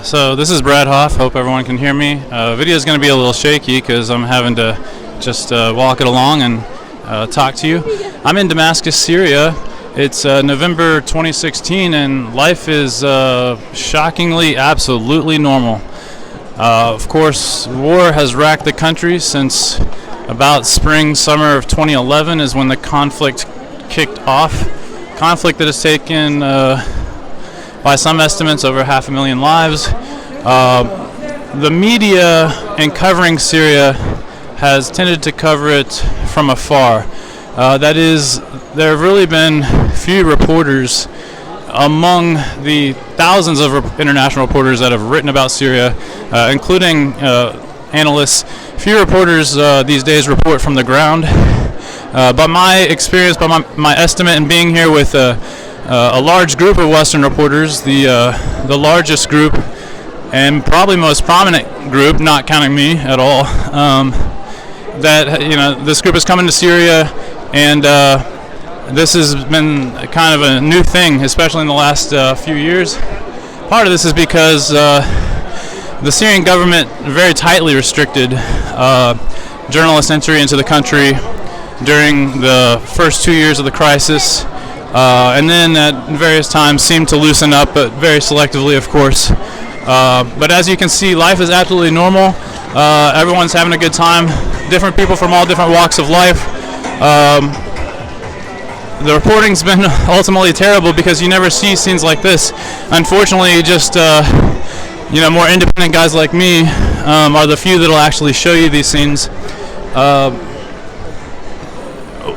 So this is Brad Hoff. Hope everyone can hear me. Video is going to be a little shaky because I'm having to just walk it along and talk to you. I'm in Damascus, Syria. It's November 2016, and life is shockingly, absolutely normal. Of course, war has racked the country since about spring, summer of 2011 is when the conflict kicked off. Conflict that has taken, by some estimates, over 500,000 lives. The media in covering Syria has tended to cover it from afar. That is, there have really been few reporters among the thousands of international reporters that have written about Syria, including analysts. Few reporters these days report from the ground. By my experience, by my estimate, in being here with a large group of Western reporters, the largest group and probably most prominent group, not counting me at all, this group is coming to Syria, and this has been kind of a new thing, especially in the last few years. Part of this is because the Syrian government very tightly restricted journalist entry into the country during the first 2 years of the crisis, and then at various times seemed to loosen up, but very selectively, of course. But as you can see, life is absolutely normal. Everyone's having a good time. Different people from all different walks of life. The reporting's been ultimately terrible because you never see scenes like this. Unfortunately, just more independent guys like me are the few that'll actually show you these scenes.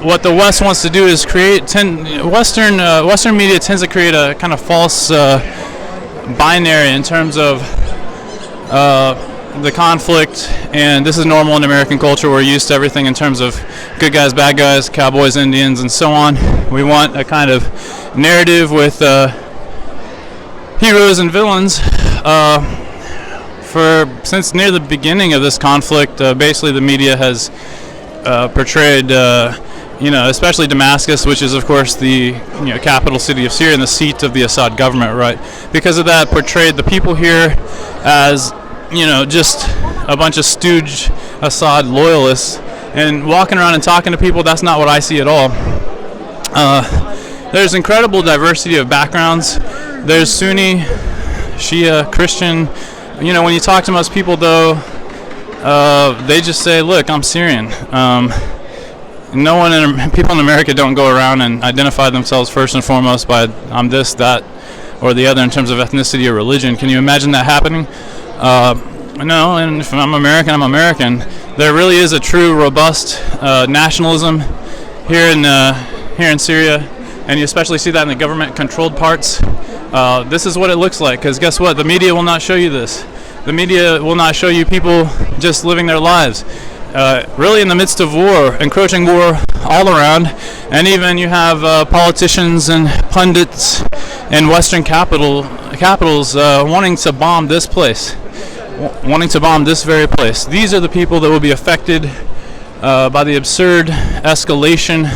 What the West wants to do is Western media tends to create a kind of false binary in terms of the conflict, and this is normal in American culture. We're used to everything in terms of good guys, bad guys, cowboys, Indians, and so on. We want a kind of narrative with heroes and villains. Since near the beginning of this conflict, basically the media has portrayed especially Damascus, which is of course the capital city of Syria and the seat of the Assad government, right? Because of that, portrayed the people here as just a bunch of stooge Assad loyalists, and walking around and talking to people, that's not what I see at all. There's incredible diversity of backgrounds. There's Sunni, Shia, Christian. When you talk to most people, though, they just say, "Look, I'm Syrian." People in America don't go around and identify themselves first and foremost by I'm this, that, or the other in terms of ethnicity or religion. Can you imagine that happening? No, and if I'm American, I'm American. There really is a true, robust nationalism here in Syria, and you especially see that in the government-controlled parts. This is what it looks like, because guess what? The media will not show you this. The media will not show you people just living their lives. Really in the midst of war, encroaching war all around, and even you have politicians and pundits in Western capitals wanting to bomb this place, wanting to bomb this very place. These are the people that will be affected by the absurd escalation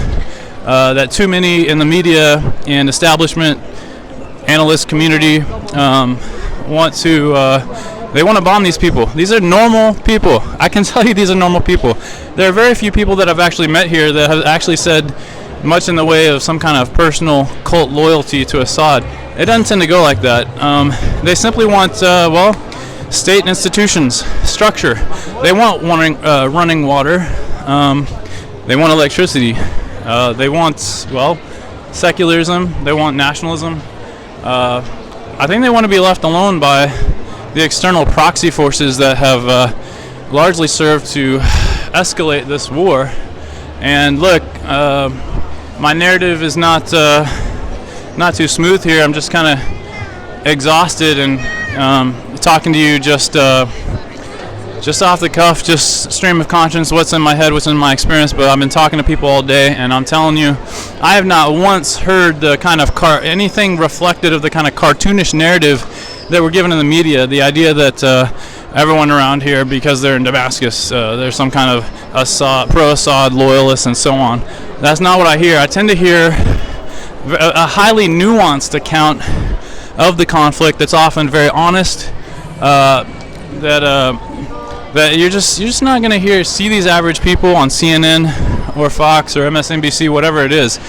that too many in the media and establishment analyst community want to bomb these people. These are normal people. I can tell you these are normal people. There are very few people that I've actually met here that have actually said much in the way of some kind of personal cult loyalty to Assad. It doesn't tend to go like that. They simply want, state institutions, structure. They want running water. They want electricity. They want, secularism. They want nationalism. I think they want to be left alone by the external proxy forces that have largely served to escalate this war. And look, my narrative is not too smooth here. I'm just kind of exhausted and talking to you just off the cuff, just stream of conscience, what's in my head, what's in my experience. But I've been talking to people all day, and I'm telling you, I have not once heard the kind of anything reflected of the kind of cartoonish narrative that were given in the media. The idea that everyone around here, because they're in Damascus, they're some kind of pro-Assad loyalists and so on. That's not what I hear. I tend to hear a highly nuanced account of the conflict that's often very honest, that you're just not going to see these average people on CNN or Fox or MSNBC, whatever it is.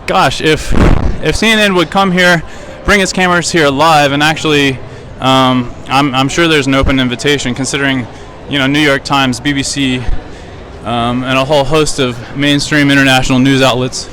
Gosh, if CNN would come here, bring its cameras here live, and actually, I'm sure there's an open invitation, considering, New York Times, BBC, and a whole host of mainstream international news outlets